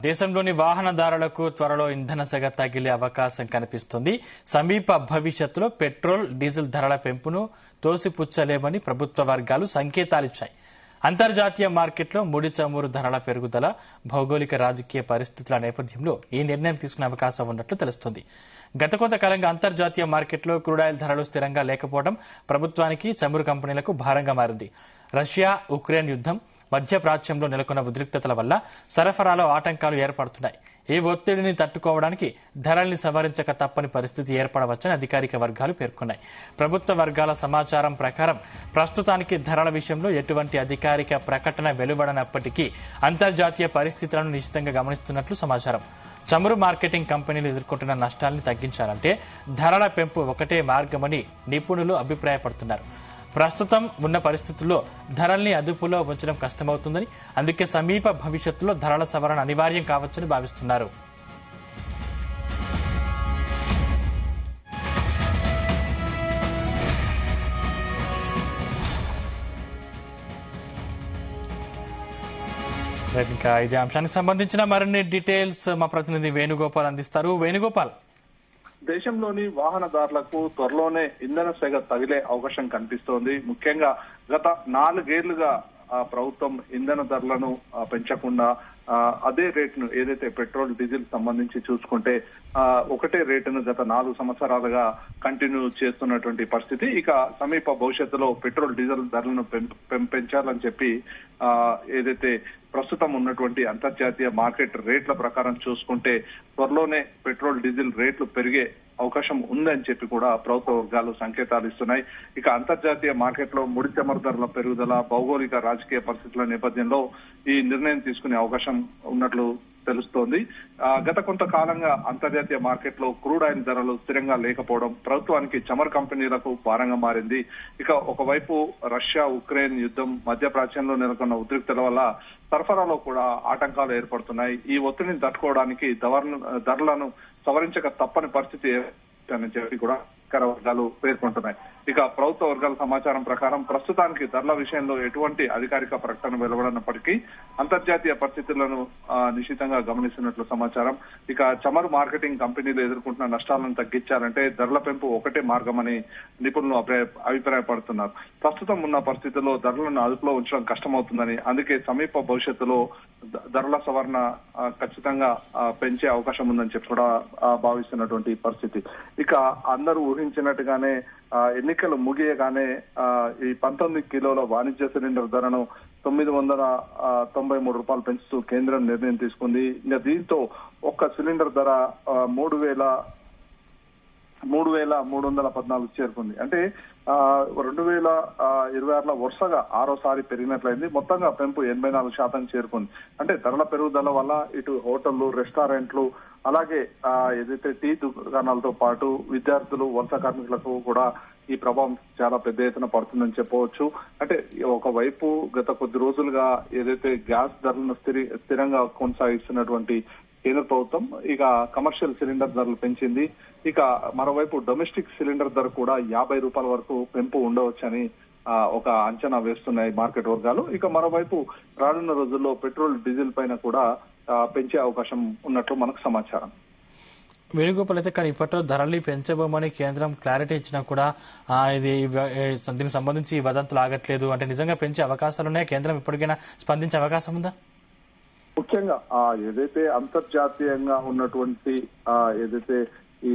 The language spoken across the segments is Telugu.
దేశంలోని వాహనదారులకు త్వరలో ఇంధన సెగ తగిలే అవకాశం కనిపిస్తుంది. సమీప భవిష్యత్తులో పెట్రోల్, డీజిల్ ధరల పెంపును తోసిపుచ్చలేమని ప్రభుత్వ వర్గాలు సంకేతాలిచ్చాయి. అంతర్జాతీయ మార్కెట్లో ముడి చమురు ధరల పెరుగుదల, భౌగోళిక రాజకీయ పరిస్థితుల నేపథ్యంలో ఈ నిర్ణయం తీసుకునే అవకాశం ఉన్నట్లు తెలుస్తోంది. గత కొంతకాలంగా అంతర్జాతీయ మార్కెట్లో క్రూడాయిల్ ధరలు స్థిరంగా లేకపోవడం ప్రభుత్వానికి, చమురు కంపెనీలకు భారంగా మారింది. రష్యా ఉక్రెయిన్ యుద్ధం, మధ్యప్రాచ్యంలో నెలకొన్న ఉద్రిక్తతల వల్ల సరఫరాలో ఆటంకాలు ఏర్పడుతున్నాయి. ఈ ఒత్తిడిని తట్టుకోవడానికి ధరల్ని సవరించక తప్పని పరిస్థితి ఏర్పడవచ్చని అధికారిక వర్గాలు పేర్కొన్నాయి. ప్రభుత్వ వర్గాల సమాచారం ప్రకారం ప్రస్తుతానికి ధరల విషయంలో ఎటువంటి అధికారిక ప్రకటన వెలువడనప్పటికీ అంతర్జాతీయ పరిస్థితులను నిశితంగా గమనిస్తున్నట్లు సమాచారం. చమురు మార్కెటింగ్ కంపెనీలు ఎదుర్కొంటున్న నష్టాల్ని తగ్గించాలంటే ధరల పెంపు ఒకటే మార్గమని నిపుణులు అభిప్రాయపడుతున్నారు. ప్రస్తుతం ఉన్న పరిస్థితుల్లో ధరల్ని అదుపులో ఉంచడం కష్టమవుతుందని, అందుకే సమీప భవిష్యత్తులో ధరల సవరణ అనివార్యం కావచ్చని భావిస్తున్నారు. ఇంకా ఇదే అంశానికి సంబంధించిన మరిన్ని డీటెయిల్స్ మా ప్రతినిధి వేణుగోపాల్ అందిస్తారు. వేణుగోపాల్, దేశంలోని వాహనదారులకు త్వరలోనే ఇంధన సెగ తగిలే అవకాశం కనిపిస్తోంది. ముఖ్యంగా గత 4 ఏళ్లుగా ప్రభుత్వం ఇంధన ధరలను పెంచకుండా అదే రేటును, ఏదైతే పెట్రోల్, డీజిల్ సంబంధించి చూసుకుంటే ఒకటే రేటును గత 4 సంవత్సరాలుగా కంటిన్యూ చేస్తున్నటువంటి పరిస్థితి. ఇక సమీప భవిష్యత్తులో పెట్రోల్, డీజిల్ ధరలను పెంచాలని చెప్పి ఏదైతే ప్రస్తుతం ఉన్నటువంటి అంతర్జాతీయ మార్కెట్ రేట్ల ప్రకారం చూసుకుంటే త్వరలోనే పెట్రోల్, డీజిల్ రేట్లు పెరిగే అవకాశం ఉందని చెప్పి కూడా ప్రభుత్వ వర్గాలు సంకేతాలు ఇస్తున్నాయి. ఇక అంతర్జాతీయ మార్కెట్లో ముడి చమురు ధరల పెరుగుదల, భౌగోళిక రాజకీయ పరిస్థితుల నేపథ్యంలో ఈ నిర్ణయం తీసుకునే అవకాశం ఉన్నట్లు తెలుస్తోంది. గత కొంతకాలంగా అంతర్జాతీయ మార్కెట్ లో క్రూడ్ ఆయిల్ ధరలు స్థిరంగా లేకపోవడం ప్రభుత్వానికి, చమురు కంపెనీలకు భారంగా మారింది. ఇక ఒకవైపు రష్యా ఉక్రెయిన్ యుద్ధం, మధ్యప్రాచ్యంలో నెలకొన్న ఉద్రిక్తల వల్ల సరఫరాలో కూడా ఆటంకాలు ఏర్పడుతున్నాయి. ఈ ఒత్తిడిని తట్టుకోవడానికి ధరలను సవరించక తప్పని పరిస్థితి అని చెప్పి కూడా వర్గాలు పేర్కొంటున్నాయి. ఇక ప్రభుత్వ వర్గాల సమాచారం ప్రకారం ప్రస్తుతానికి ధరల విషయంలో ఎటువంటి అధికారిక ప్రకటన వెలువడనప్పటికీ అంతర్జాతీయ పరిస్థితులను నిశితంగా గమనిస్తున్నట్లు సమాచారం. ఇక చమురు మార్కెటింగ్ కంపెనీలు ఎదుర్కొంటున్న నష్టాలను తగ్గించాలంటే ధరల పెంపు ఒకటే మార్గమని నిపుణులు అభిప్రాయపడుతున్నారు. ప్రస్తుతం ఉన్న పరిస్థితుల్లో ధరలను అదుపులో ఉంచడం కష్టమవుతుందని, అందుకే సమీప భవిష్యత్తులో ధరల సవరణ ఖచ్చితంగా పెంచే అవకాశం ఉందని చెప్పి కూడా భావిస్తున్నటువంటి పరిస్థితి. ఇక అందరూ ఊహించినట్టుగానే ఎన్నికలు ముగియగానే ఈ 19 కిలోల వాణిజ్య సిలిండర్ ధరను 993 రూపాయలు పెంచుతూ కేంద్రం నిర్ణయం తీసుకుంది. ఇంకా దీంతో ఒక్క సిలిండర్ ధర 3,314 చేరుకుంది. అంటే 2026లో వరుసగా 6వసారి పెరిగినట్లయింది. మొత్తంగా పెంపు 84% చేరుకుంది. అంటే ధరల పెరుగుదల వల్ల ఇటు హోటళ్లు, రెస్టారెంట్లు, అలాగే ఏదైతే టీ దుకాణాలతో పాటు విద్యార్థులు, వలస కార్మికులకు కూడా ఈ ప్రభావం చాలా పెద్ద ఎత్తున పడుతుందని చెప్పవచ్చు. అంటే ఒకవైపు గత కొద్ది రోజులుగా ఏదైతే గ్యాస్ ధరలను స్థిరంగా కొనసాగిస్తున్నటువంటి కేంద్ర ప్రభుత్వం ఇక కమర్షియల్ సిలిండర్ ధరలు పెంచింది. ఇక మరోవైపు డొమెస్టిక్ సిలిండర్ ధర కూడా 50 రూపాయల వరకు పెంపు ఉండవచ్చని ఒక అంచనా వేస్తున్నాయి మార్కెట్ వర్గాలు. ఇక మరోవైపు రానున్న రోజుల్లో పెట్రోల్, డీజిల్ పైన కూడా పెంచే అవకాశం ఉన్నట్లు మనకు సమాచారం. వేణుగోపాల్, అయితే కానీ ఇప్పట్లో ధరల్ని పెంచబోమని కేంద్రం క్లారిటీ ఇచ్చినా కూడా దీనికి సంబంధించి వదంతులు ఆగట్లేదు. అంటే నిజంగా పెంచే అవకాశాలున్నాయి? కేంద్రం ఇప్పటికైనా స్పందించే అవకాశం ఉందా? ముఖ్యంగా ఏదైతే అంతర్జాతీయంగా ఉన్నటువంటి ఏదైతే ఈ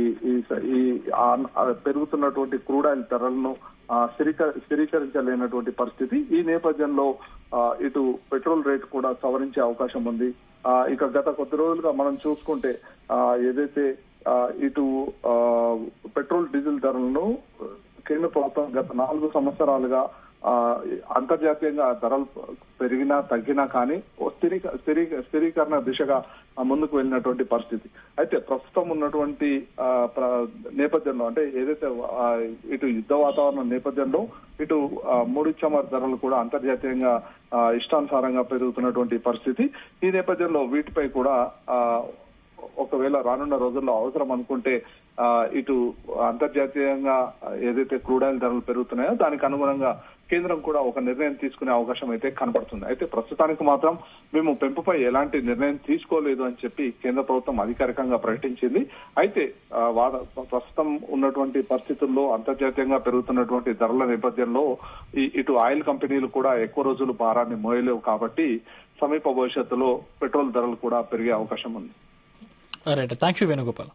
పెరుగుతున్నటువంటి క్రూడ్ ఆయిల్ ధరలను స్థిరీకరించలేనటువంటి పరిస్థితి. ఈ నేపథ్యంలో ఇటు పెట్రోల్ రేట్ కూడా సవరించే అవకాశం ఉంది. ఇక గత కొద్ది రోజులుగా మనం చూసుకుంటే ఏదైతే ఇటు పెట్రోల్, డీజిల్ ధరలను కేంద్ర ప్రభుత్వం గత 4 సంవత్సరాలుగా అంతర్జాతీయంగా ధరలు పెరిగినా తగ్గినా కానీ స్థిరీకరణ దిశగా ముందుకు వెళ్ళినటువంటి పరిస్థితి. అయితే ప్రస్తుతం ఉన్నటువంటి నేపథ్యంలో, అంటే ఏదైతే ఇటు యుద్ధ వాతావరణం నేపథ్యంలో ఇటు ముడి చమురు ధరలు కూడా అంతర్జాతీయంగా ఇష్టానుసారంగా పెరుగుతున్నటువంటి పరిస్థితి. ఈ నేపథ్యంలో వీటిపై కూడా ఒకవేళ రానున్న రోజుల్లో అవసరం అనుకుంటే ఇటు అంతర్జాతీయంగా ఏదైతే క్రూడ్ ఆయిల్ ధరలు పెరుగుతున్నాయో దానికి అనుగుణంగా కేంద్రం కూడా ఒక నిర్ణయం తీసుకునే అవకాశం అయితే కనపడుతుంది. అయితే ప్రస్తుతానికి మాత్రం మేము పెంపుపై ఎలాంటి నిర్ణయం తీసుకోలేదు అని చెప్పి కేంద్ర ప్రభుత్వం అధికారికంగా ప్రకటించింది. అయితే ప్రస్తుతం ఉన్నటువంటి పరిస్థితుల్లో అంతర్జాతీయంగా పెరుగుతున్నటువంటి ధరల నేపథ్యంలో ఇటు ఆయిల్ కంపెనీలు కూడా ఎక్కువ రోజులు భారాన్ని మోయలేవు కాబట్టి సమీప భవిష్యత్తులో పెట్రోల్ ధరలు కూడా పెరిగే అవకాశం ఉంది. Right, thank you Venugopal.